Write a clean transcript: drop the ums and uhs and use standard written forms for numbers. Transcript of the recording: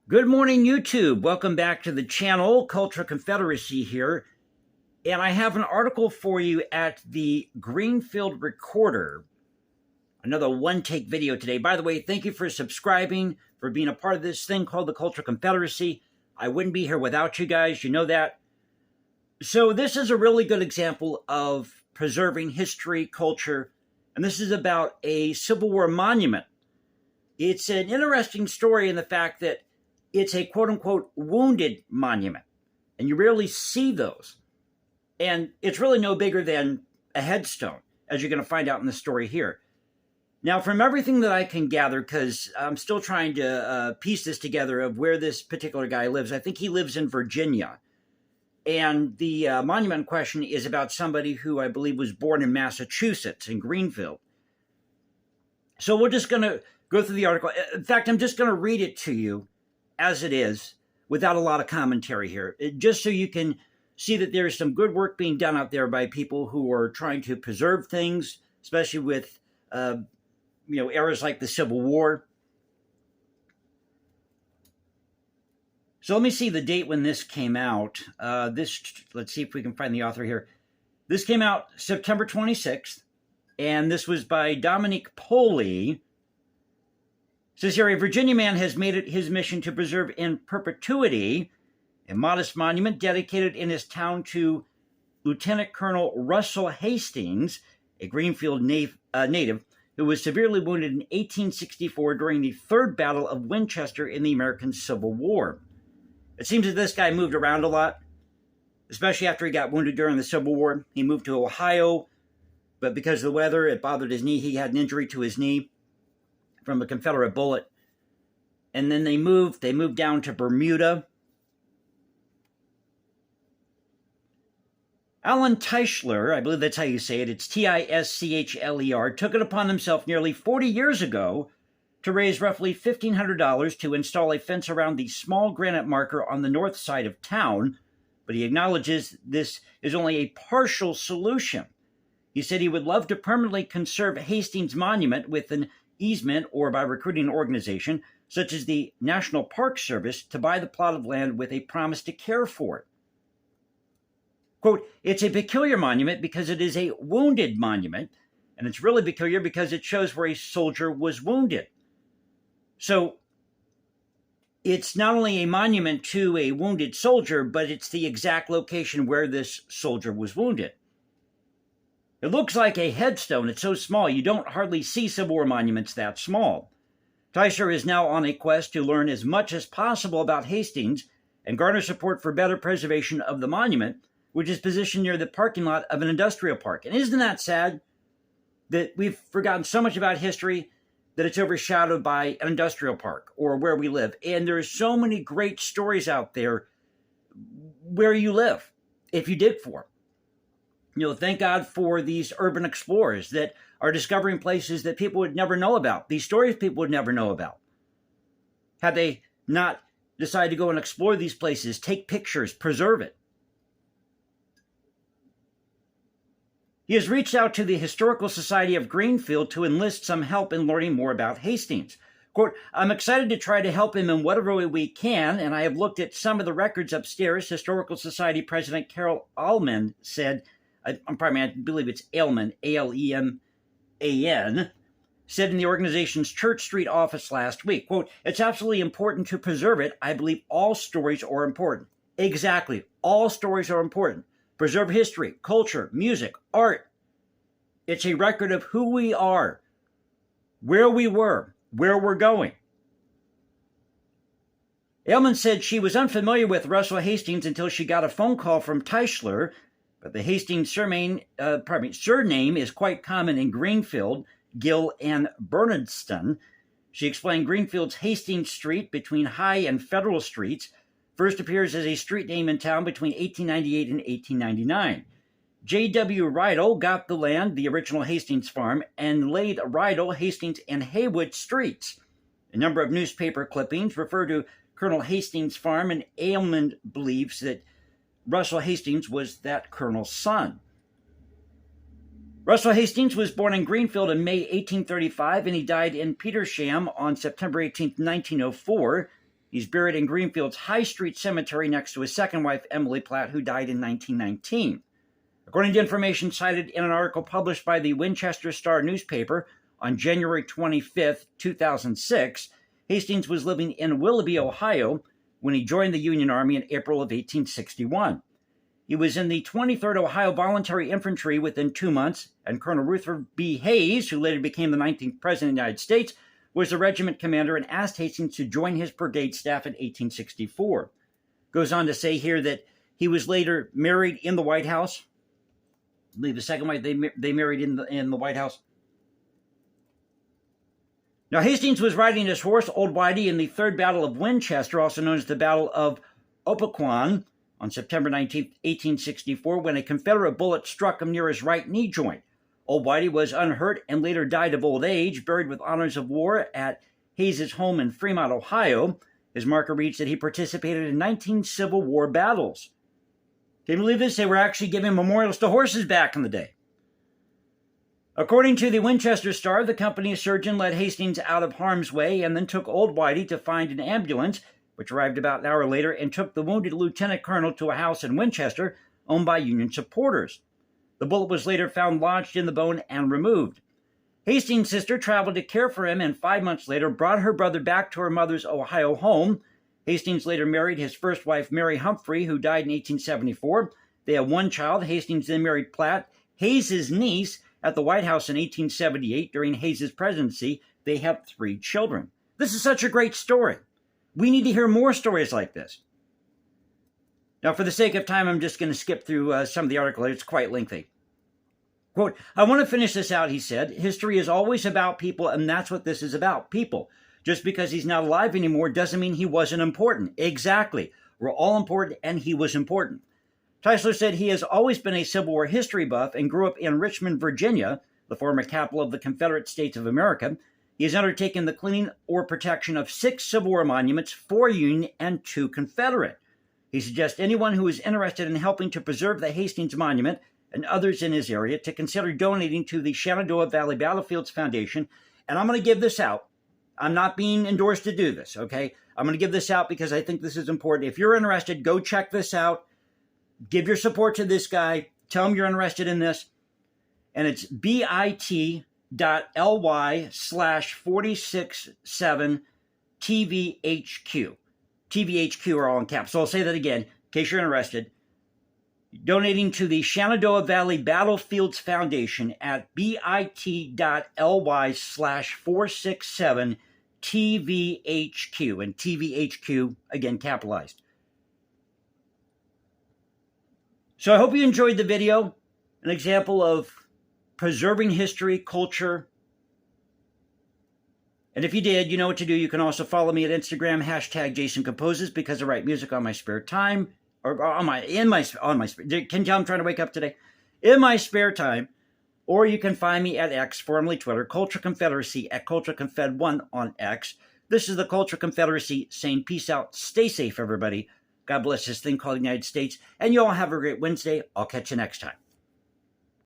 Good morning, YouTube. Welcome back to the channel. Culture Confederacy here. And I have an article for you at the Greenfield Recorder. Another one-take video today. By the way, thank you for subscribing, for being a part of this thing called the Culture Confederacy. I wouldn't be here without you guys. You know that. So this is a really good example of preserving history, culture, and this is about a Civil War monument. It's an interesting story in the fact that it's a quote-unquote wounded monument, and you rarely see those. And it's really no bigger than a headstone, as you're going to find out in the story here. Now, from everything that I can gather, because I'm still trying to piece this together of where this particular guy lives, I think he lives in Virginia. And the monument in question is about somebody who I believe was born in Massachusetts, in Greenfield. So we're just going to go through the article. In fact, I'm just going to read it to you as it is, without a lot of commentary here, just so you can see that there's some good work being done out there by people who are trying to preserve things, especially with eras like the Civil War. So let me see the date when this came out. Let's see if we can find the author here. This came out September 26th, and this was by Dominique Poley. It says here, a Virginia man has made it his mission to preserve in perpetuity a modest monument dedicated in his town to Lieutenant Colonel Russell Hastings, a Greenfield native who was severely wounded in 1864 during the Third Battle of Winchester in the American Civil War. It seems that this guy moved around a lot, especially after he got wounded during the Civil War. He moved to Ohio, but because of the weather, it bothered his knee. He had an injury to his knee from a Confederate bullet. And then they moved down to Bermuda. Alan Tischler, I believe that's how you say it, it's Tischler, took it upon himself nearly 40 years ago to raise roughly $1,500 to install a fence around the small granite marker on the north side of town, but he acknowledges this is only a partial solution. He said he would love to permanently conserve Hastings Monument with an easement or by recruiting an organization such as the National Park Service to buy the plot of land with a promise to care for it. Quote, it's a peculiar monument because it is a wounded monument, and it's really peculiar because it shows where a soldier was wounded. So it's not only a monument to a wounded soldier, but it's the exact location where this soldier was wounded. It looks like a headstone. It's so small, you don't hardly see Civil War monuments that small. Tischler is now on a quest to learn as much as possible about Hastings and garner support for better preservation of the monument, which is positioned near the parking lot of an industrial park. And isn't that sad that we've forgotten so much about history that it's overshadowed by an industrial park or where we live? And there's so many great stories out there where you live, if you dig for them. Thank God for these urban explorers that are discovering places that people would never know about, these stories people would never know about. Had they not decided to go and explore these places, take pictures, preserve it. He has reached out to the Historical Society of Greenfield to enlist some help in learning more about Hastings. Quote, I'm excited to try to help him in whatever way we can, and I have looked at some of the records upstairs. Historical Society President Carol Allman said, I believe it's Ailman, A-L-E-M-A-N, said in the organization's Church Street office last week, quote, it's absolutely important to preserve it. I believe all stories are important. Exactly. All stories are important. Preserve history, culture, music, art. It's a record of who we are, where we were, where we're going. Ailman said she was unfamiliar with Russell Hastings until she got a phone call from Tischler, but the Hastings surname is quite common in Greenfield, Gill, and Bernardston. She explained Greenfield's Hastings Street between High and Federal Streets first appears as a street name in town between 1898 and 1899. J.W. Rydell got the land, the original Hastings farm, and laid Rydell, Hastings, and Haywood streets. A number of newspaper clippings refer to Colonel Hastings' farm, and Ailman believes that Russell Hastings was that colonel's son. Russell Hastings was born in Greenfield in May 1835, and he died in Petersham on September 18, 1904. He's buried in Greenfield's High Street Cemetery next to his second wife, Emily Platt, who died in 1919. According to information cited in an article published by the Winchester Star newspaper on January 25, 2006, Hastings was living in Willoughby, Ohio, when he joined the Union Army in April of 1861. He was in the 23rd Ohio Voluntary Infantry within 2 months, and Colonel Rutherford B. Hayes, who later became the 19th President of the United States, was the regiment commander and asked Hastings to join his brigade staff in 1864. Goes on to say here that he was later married in the White House. I believe the second wife they married in the White House. Now, Hastings was riding his horse, Old Whitey, in the Third Battle of Winchester, also known as the Battle of Opequon, on September 19, 1864, when a Confederate bullet struck him near his right knee joint. Old Whitey was unhurt and later died of old age, buried with honors of war at Hayes' home in Fremont, Ohio. His marker reads that he participated in 19 Civil War battles. Can you believe this? They were actually giving memorials to horses back in the day. According to the Winchester Star, the company's surgeon led Hastings out of harm's way and then took Old Whitey to find an ambulance, which arrived about an hour later, and took the wounded lieutenant colonel to a house in Winchester owned by Union supporters. The bullet was later found lodged in the bone and removed. Hastings' sister traveled to care for him and 5 months later brought her brother back to her mother's Ohio home. Hastings later married his first wife, Mary Humphrey, who died in 1874. They had one child. Hastings then married Platt, Hayes' niece, at the White House in 1878 during Hayes' presidency. They have 3 children. This is such a great story. We need to hear more stories like this. Now, for the sake of time, I'm just going to skip through some of the article. It's quite lengthy. Quote, I want to finish this out, he said. History is always about people, and that's what this is about, people. Just because he's not alive anymore doesn't mean he wasn't important. Exactly. We're all important, and he was important. Tytler said he has always been a Civil War history buff and grew up in Richmond, Virginia, the former capital of the Confederate States of America. He has undertaken the cleaning or protection of 6 Civil War monuments, 4 Union and 2 Confederate. He suggests anyone who is interested in helping to preserve the Hastings Monument and others in his area to consider donating to the Shenandoah Valley Battlefields Foundation. And I'm going to give this out. I'm not being endorsed to do this, okay? I'm going to give this out because I think this is important. If you're interested, go check this out. Give your support to this guy. Tell him you're interested in this. And it's bit.ly/467 TVHQ. TVHQ are all in caps. So I'll say that again in case you're interested. Donating to the Shenandoah Valley Battlefields Foundation at bit.ly/467 TVHQ. And TVHQ, again, capitalized. So I hope you enjoyed the video. An example of preserving history, culture. And if you did, you know what to do. You can also follow me at Instagram, #JasonComposes, because I write music on my spare time. Or can you tell I'm trying to wake up today? In my spare time. Or you can find me at X, formerly Twitter, Culture Confederacy, at CultureConfed1 on X. This is the Culture Confederacy saying peace out. Stay safe, everybody. God bless this thing called the United States. And you all have a great Wednesday. I'll catch you next time.